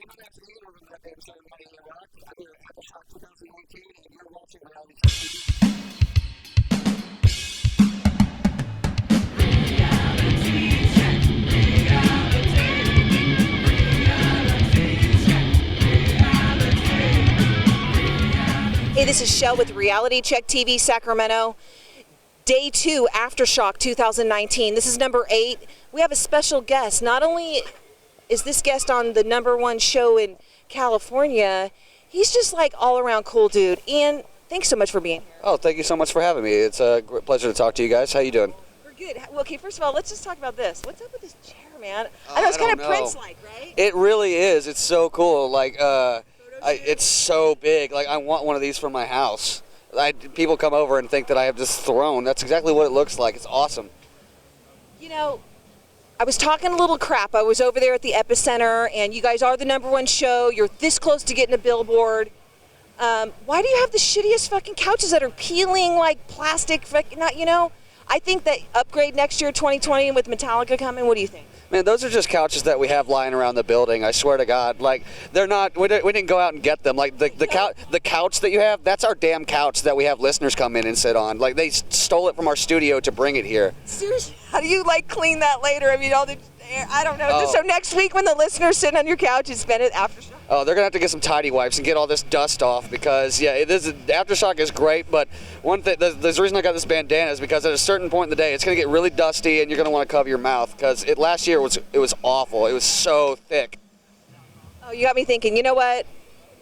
Good afternoon, everybody. I'm Everybody in Iraq. I'm here at AfterShock 2019, and you're watching Reality TV. Hey, this is Shell with Reality Check TV Sacramento. Day 2, AfterShock 2019. This is number 8. We have a special guest. Not only is this guest on the #1 show in California, he's just like all around cool dude. Ian, thanks so much for being here. Oh, thank you so much for having me. It's a great pleasure to talk to you guys. How you doing? We're good. Well, okay, first of all, let's just talk about this. What's up with this chair, man? I know it's kind of Prince-like, right? It really is. It's so cool. Like, it's so big. Like, I want one of these for my house. People come over and think that I have this throne. That's exactly what it looks like. It's awesome. You know, I was talking a little crap. I was over there at the Epicenter, and you guys are the #1 show. You're this close to getting a billboard. Why do you have the shittiest fucking couches that are peeling like plastic? I think that upgrade next year, 2020, with Metallica coming. What do you think? Man, those are just couches that we have lying around the building. I swear to God, like they're not. We didn't go out and get them. Like the couch that you have, that's our damn couch that we have listeners come in and sit on. Like they stole it from our studio to bring it here. Seriously, how do you like clean that later? I mean, I don't know. Oh. So next week when the listeners sit on your couch and spend it AfterShock. Oh, they're gonna have to get some tidy wipes and get all this dust off because AfterShock is great, but one thing, the reason I got this bandana is because at a certain point in the day, it's gonna get really dusty and you're gonna want to cover your mouth because last year it was awful. It was so thick. Oh, you got me thinking. You know what?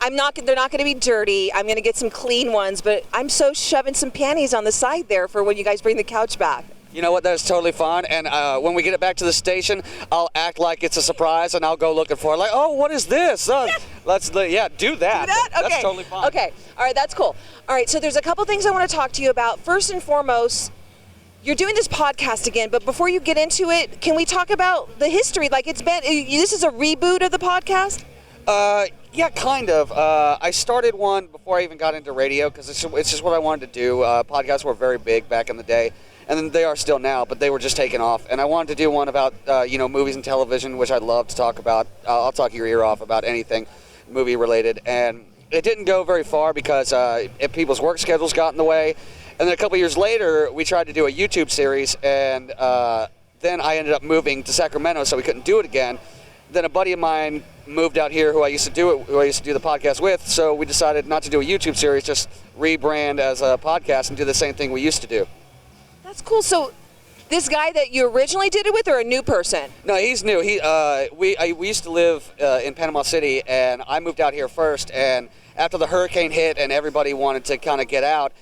They're not going to be dirty. I'm going to get some clean ones, but I'm so shoving some panties on the side there for when you guys bring the couch back. You know what? That's totally fine. And when we get it back to the station, I'll act like it's a surprise and I'll go looking for it. Like, oh, what is this? Yeah. Do that. Okay. That's totally fine. Okay. All right. That's cool. All right. So there's a couple things I want to talk to you about. First and foremost, you're doing this podcast again, but before you get into it, can we talk about the history? Like this is a reboot of the podcast? Yeah, kind of. I started one before I even got into radio because it's just what I wanted to do. Podcasts were very big back in the day, and they are still now, but they were just taking off. And I wanted to do one about, movies and television, which I'd love to talk about. I'll talk your ear off about anything movie related. And it didn't go very far because people's work schedules got in the way. And then a couple years later, we tried to do a YouTube series, and then I ended up moving to Sacramento, so we couldn't do it again. Then a buddy of mine moved out here who I used to do the podcast with, so we decided not to do a YouTube series, just rebrand as a podcast and do the same thing we used to do. That's cool. So this guy that you originally did it with, or a new person? No, he's new. We used to live in Panama City, and I moved out here first, and after the hurricane hit and everybody wanted to kind of get out,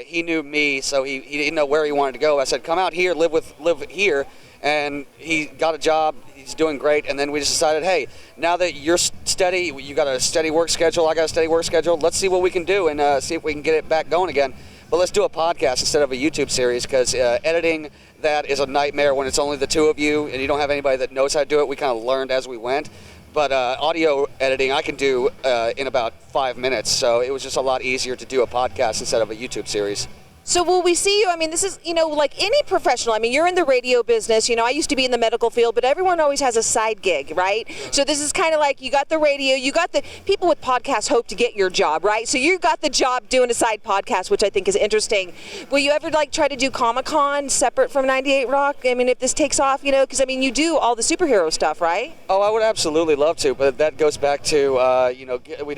he knew me, so he didn't know where he wanted to go. I said, come out here, live here, and he got a job. He's doing great, and then we just decided, hey, now that you're steady, you got a steady work schedule, I got a steady work schedule, let's see what we can do and see if we can get it back going again. But let's do a podcast instead of a YouTube series because editing that is a nightmare when it's only the two of you and you don't have anybody that knows how to do it. We kind of learned as we went. But audio editing I can do in about 5 minutes, so it was just a lot easier to do a podcast instead of a YouTube series. So will we see you? I mean, this is, like any professional. I mean, you're in the radio business. I used to be in the medical field, but everyone always has a side gig, right? So this is kind of like you got the radio, you got the people with podcasts hope to get your job, right? So you got the job doing a side podcast, which I think is interesting. Will you ever try to do Comic-Con separate from 98 Rock? I mean, if this takes off, because I mean, you do all the superhero stuff, right? Oh, I would absolutely love to, but that goes back to, we'd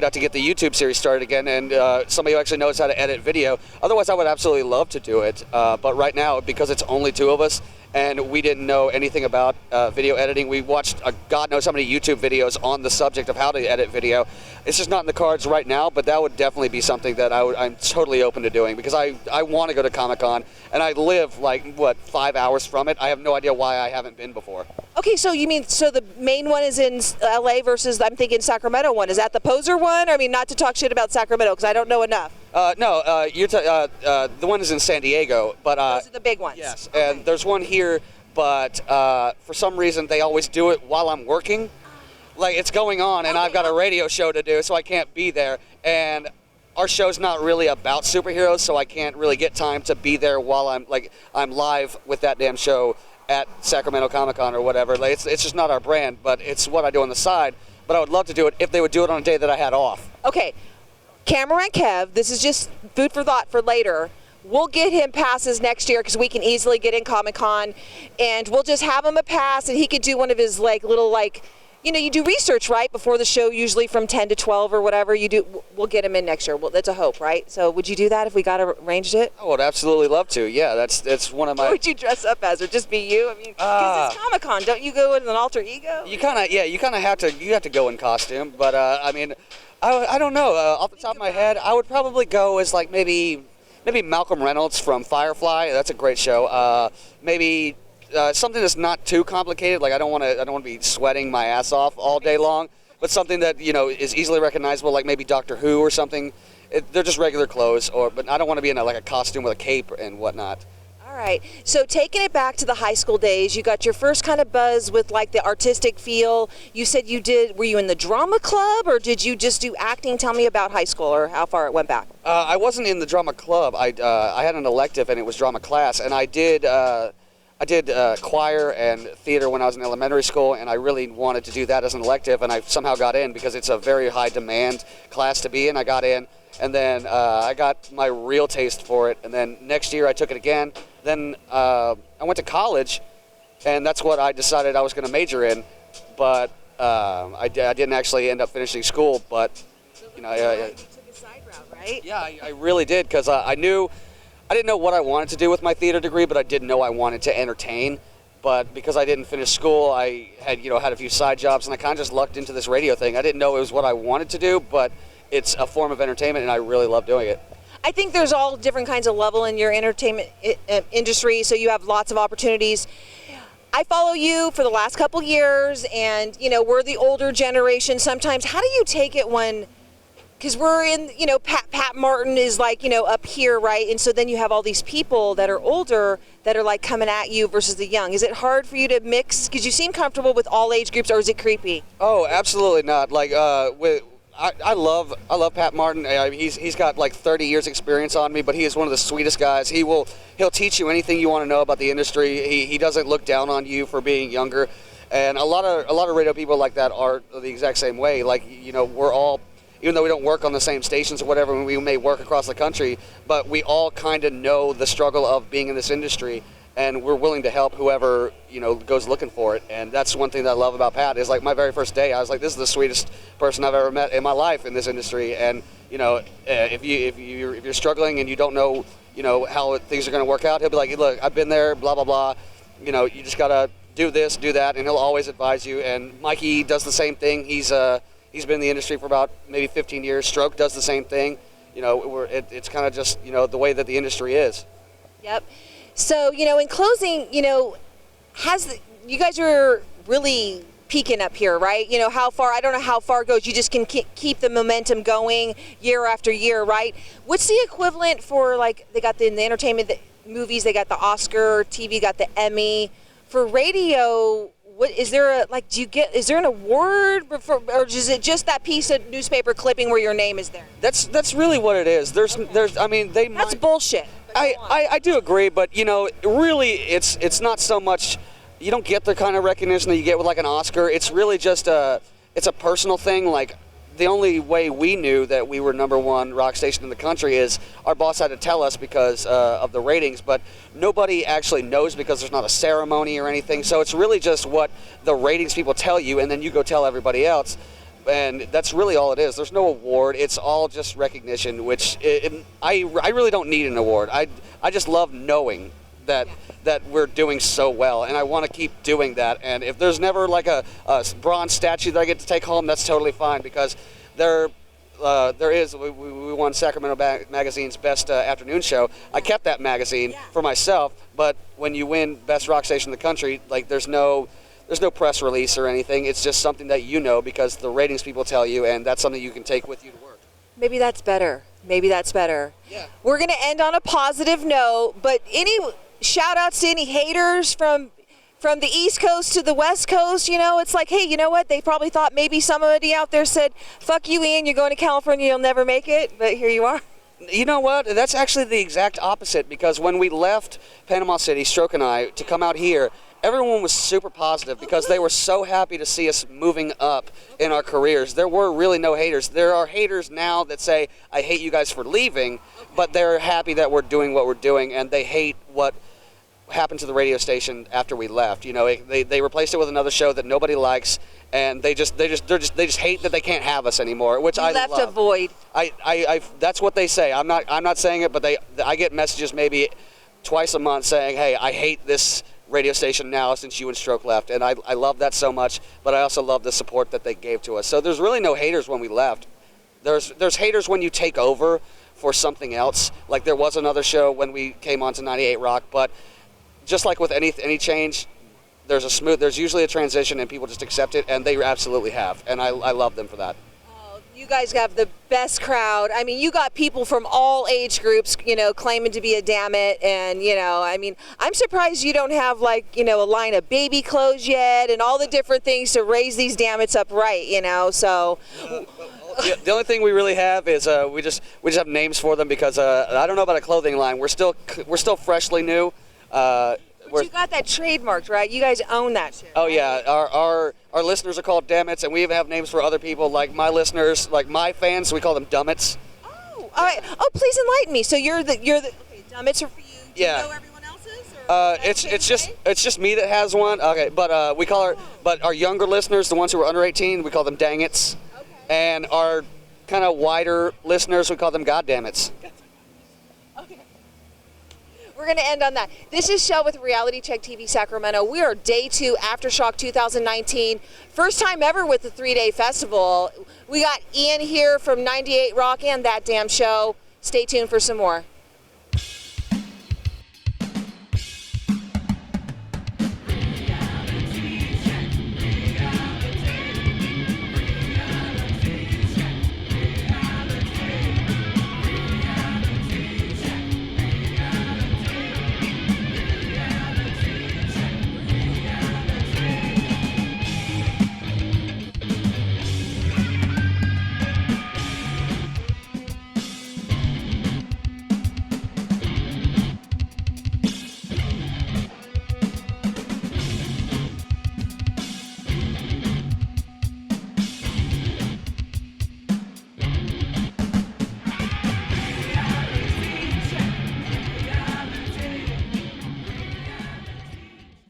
have to get the YouTube series started again and somebody who actually knows how to edit video. Otherwise, I would absolutely love to do it, but right now, because it's only two of us, and we didn't know anything about video editing, we watched God knows how many YouTube videos on the subject of how to edit video. It's just not in the cards right now, but that would definitely be something that I'm totally open to doing, because I want to go to Comic-Con, and I live 5 hours from it. I have no idea why I haven't been before. Okay, so you mean, the main one is in LA versus, I'm thinking, Sacramento one. Is that the poser one? I mean, not to talk shit about Sacramento, because I don't know enough. No, the one is in San Diego, but those are the big ones. Yes, okay. And there's one here, but for some reason they always do it while I'm working. Like it's going on, and I've got a radio show to do, so I can't be there. And our show's not really about superheroes, so I can't really get time to be there while I'm live with that damn show at Sacramento Comic-Con or whatever. It's just not our brand, but it's what I do on the side. but I would love to do it if they would do it on a day that I had off. Okay, Cameron Kev, this is just food for thought for later. We'll get him passes next year because we can easily get in Comic-Con, and we'll just have him a pass, and he could do one of his little you do research right before the show, usually from 10 to 12 or whatever you do. We'll get him in next year. Well, that's a hope, right? So would you do that if we arranged it? I would absolutely love to. Yeah, that's one of my. What would you dress up as, or just be you? I mean, because it's Comic-Con, don't you go with an alter ego? You kind of have to go in costume, but I mean, I don't know. Off the top of my head, I would probably go as maybe Malcolm Reynolds from Firefly. That's a great show. Maybe something that's not too complicated. I don't want to be sweating my ass off all day long, but something that is easily recognizable, like maybe Doctor Who or something. They're just regular clothes, but I don't want to be in a costume with a cape and whatnot. All right. So taking it back to the high school days, you got your first kind of buzz with the artistic feel. You said were you in the drama club, or did you just do acting? Tell me about high school, or how far it went back. I wasn't in the drama club. I had an elective, and it was drama class, and I did choir and theater when I was in elementary school, and I really wanted to do that as an elective, and I somehow got in because it's a very high demand class to be in. I got in, and then I got my real taste for it, and then next year I took it again. Then I went to college, and that's what I decided I was going to major in, but I didn't actually end up finishing school. But you took a side route, right? Yeah, I really did, because I didn't know what I wanted to do with my theater degree, but I did know I wanted to entertain. But because I didn't finish school, I had had a few side jobs, and I kind of just lucked into this radio thing. I didn't know it was what I wanted to do, but it's a form of entertainment, and I really love doing it. I think there's all different kinds of level in your entertainment industry, so you have lots of opportunities. I follow you for the last couple years, and we're the older generation. Sometimes, how do you take it when? Because we're in, Pat Martin is up here, right? And so then you have all these people that are older that are coming at you versus the young. Is it hard for you to mix? Because you seem comfortable with all age groups, or is it creepy? Oh, absolutely not. I love Pat Martin. He's got 30 years experience on me, but he is one of the sweetest guys. He'll teach you anything you want to know about the industry. He doesn't look down on you for being younger, and a lot of radio people like that are the exact same way. We're all, even though we don't work on the same stations or whatever, we may work across the country, but we all kind of know the struggle of being in this industry, and we're willing to help whoever goes looking for it. And that's one thing that I love about Pat is my very first day, I was this is the sweetest person I've ever met in my life in this industry. And if you're struggling and you don't know how things are going to work out, he'll be like, look, I've been there, blah blah blah. You just gotta do this, do that, and he'll always advise you. And Mikey does the same thing. He's been in the industry for about maybe 15 years. Stroke does the same thing. It's kind of just the way that the industry is. Yep. So, in closing, you guys are really peaking up here, right? How far, I don't know how far it goes. You just can keep the momentum going year after year, right? What's the equivalent for, they got in the entertainment movies, they got the Oscar, TV got the Emmy. For radio, what is there is there an award or is it just that piece of newspaper clipping where your name is there? That's really what it is. There's That's bullshit. I do agree, but really it's not so much. You don't get the kind of recognition that you get with an Oscar. It's really just it's a personal thing. The only way we knew that we were #1 rock station in the country is our boss had to tell us because of the ratings, but nobody actually knows because there's not a ceremony or anything. So it's really just what the ratings people tell you, and then you go tell everybody else. And that's really all it is. There's no award. It's all just recognition, which I really don't need an award. I just love knowing that we're doing so well, and I want to keep doing that. And if there's never a bronze statue that I get to take home, that's totally fine, because there is. We won Sacramento Magazine's Best Afternoon Show. I kept that magazine for myself, but when you win Best Rock Station in the country, there's no press release or anything. It's just something that because the ratings people tell you, and that's something you can take with you to work. Maybe that's better. Yeah. We're going to end on a positive note, but any shout outs to any haters from the East Coast to the West Coast? It's hey, you know what? They probably thought maybe somebody out there said, fuck you, Ian, you're going to California, you'll never make it, but here you are. You know what? That's actually the exact opposite, because when we left Panama City, Stroke and I, to come out here, everyone was super positive because they were so happy to see us moving up in our careers. There were really no haters. There are haters now that say, I hate you guys for leaving, but they're happy that we're doing what we're doing, and they hate what happened to the radio station after we left. You know, they replaced it with another show that nobody likes, and they just hate that they can't have us anymore, which I love. Left a void. I that's what they say. I'm not saying it, but I get messages maybe twice a month saying, hey, I hate this radio station now since you and Stroke left, and I love that so much, but I also love the support that they gave to us. So there's really no haters when we left. There's haters when you take over for something else. Like there was another show when we came on to 98 Rock, but just like with any change, there's usually a transition and people just accept it, and they absolutely have, and I love them for that. You guys have the best crowd. I mean, you got people from all age groups, you know, claiming to be a damn it. And, you know, I mean, I'm surprised you don't have, like, you know, a line of baby clothes yet and all the different things to raise these damn it's up right, you know, so. The only thing we really have is we just have names for them because I don't know about a clothing line. We're still freshly new. But you got that trademarked, right? You guys own that shit. Oh, yeah. Our listeners are called Dammits, and we even have names for other people, like my listeners, like my fans, we call them Dummits. Oh, all right. Oh, please enlighten me. So you're the okay, Dummits are for you. Do you know everyone else's? It's just me that has one. Okay, but our younger listeners, the ones who are under 18, we call them Dangits. Okay. And our kind of wider listeners, we call them Goddammits. We're going to end on that. This is Shell with Reality Check TV Sacramento. We are day 2, AfterShock 2019. First time ever with the 3-day festival. We got Ian here from 98 Rock and That Damn Show. Stay tuned for some more.